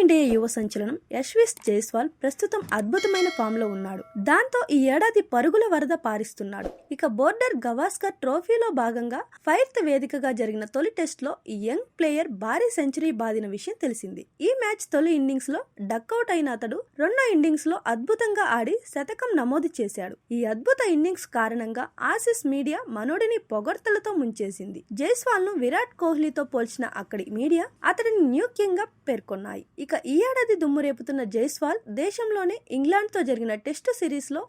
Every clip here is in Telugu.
టీమిండియా యువ సంచలనం యశ్వేష్ జైస్వాల్ ప్రస్తుతం అద్భుతమైన ఫామ్ లో ఉన్నాడు. దాంతో ఈ ఏడాది పరుగుల వరద పారిస్తున్నాడు. ఇక బోర్డర్ గవాస్కర్ ట్రోఫీలో భాగంగా ఫైర్త్ వేదికగా జరిగిన తొలి టెస్ట్ లో ఈ యంగ్ ప్లేయర్ భారీ సెంచరీ బాదిన విషయం తెలిసింది. ఈ మ్యాచ్ తొలి ఇన్నింగ్స్ లో డక్అవుట్ అయిన అతడు రెండో ఇన్నింగ్స్ లో అద్భుతంగా ఆడి శతకం నమోదు చేశాడు. ఈ అద్భుత ఇన్నింగ్స్ కారణంగా ఆసీస్ మీడియా మనోడిని పొగడ్తలతో ముంచేసింది. జైస్వాల్ ను విరాట్ కోహ్లీతో పోల్చిన అక్కడి మీడియా అతడిని న్యూ కింగ్ గా పేర్కొన్నాయి. ఇక ఈ ఏడాది దుమ్ము రేపుతున్న జైస్వాల్ దేశంలోనే ఇంగ్లాండ్ తో జరిగిన టెస్టు సిరీస్ లో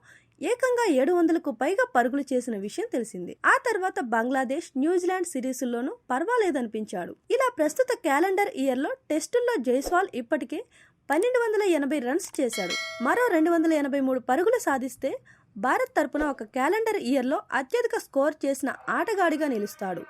ఏకంగా 700కు పైగా పరుగులు చేసిన విషయం తెలిసింది. ఆ తర్వాత బంగ్లాదేశ్, న్యూజిలాండ్ సిరీసుల్లోనూ పర్వాలేదనిపించాడు. ఇలా ప్రస్తుత క్యాలెండర్ ఇయర్ లో టెస్టుల్లో జైస్వాల్ ఇప్పటికే 1280 రన్స్ చేశాడు. మరో 283 పరుగులు సాధిస్తే భారత్ తరపున ఒక క్యాలెండర్ ఇయర్ లో అత్యధిక స్కోర్ చేసిన ఆటగాడిగా నిలుస్తాడు.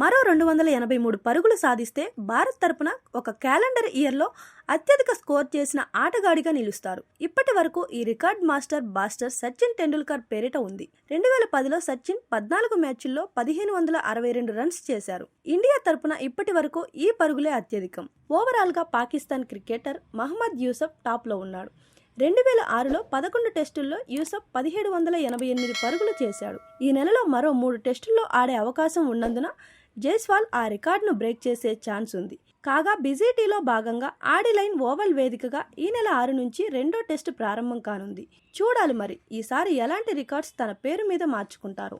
మరో 283 పరుగులు సాధిస్తే భారత్ తరపున ఒక క్యాలెండర్ ఇయర్ లో అత్యధిక స్కోర్ చేసిన ఆటగాడిగా నిలుస్తారు. ఇప్పటి వరకు ఈ record master blaster Sachin Tendulkar పేరిట ఉంది. 2010లో సచిన్ 14 మ్యాచ్ల్లో 1562 రన్స్ చేశారు. ఇండియా తరపున ఇప్పటి వరకు ఈ పరుగులే అత్యధికం. ఓవరాల్ గా పాకిస్తాన్ క్రికెటర్ మహమ్మద్ యూసఫ్ టాప్ లో ఉన్నాడు. 2006లో 11 టెస్టుల్లో యూసఫ్ 1788 పరుగులు చేశాడు. ఈ నెలలో మరో 3 టెస్టుల్లో ఆడే అవకాశం ఉన్నందున జైస్వాల్ ఆ రికార్డును బ్రేక్ చేసే ఛాన్స్ ఉంది. కాగా బిజీటీలో భాగంగా ఆడిలైన్ ఓవల్ వేదికగా ఈ నెల 6 నుంచి రెండో టెస్టు ప్రారంభం కానుంది. చూడాలి మరి ఈసారి ఎలాంటి రికార్డ్స్ తన పేరు మీద మార్చుకుంటారు.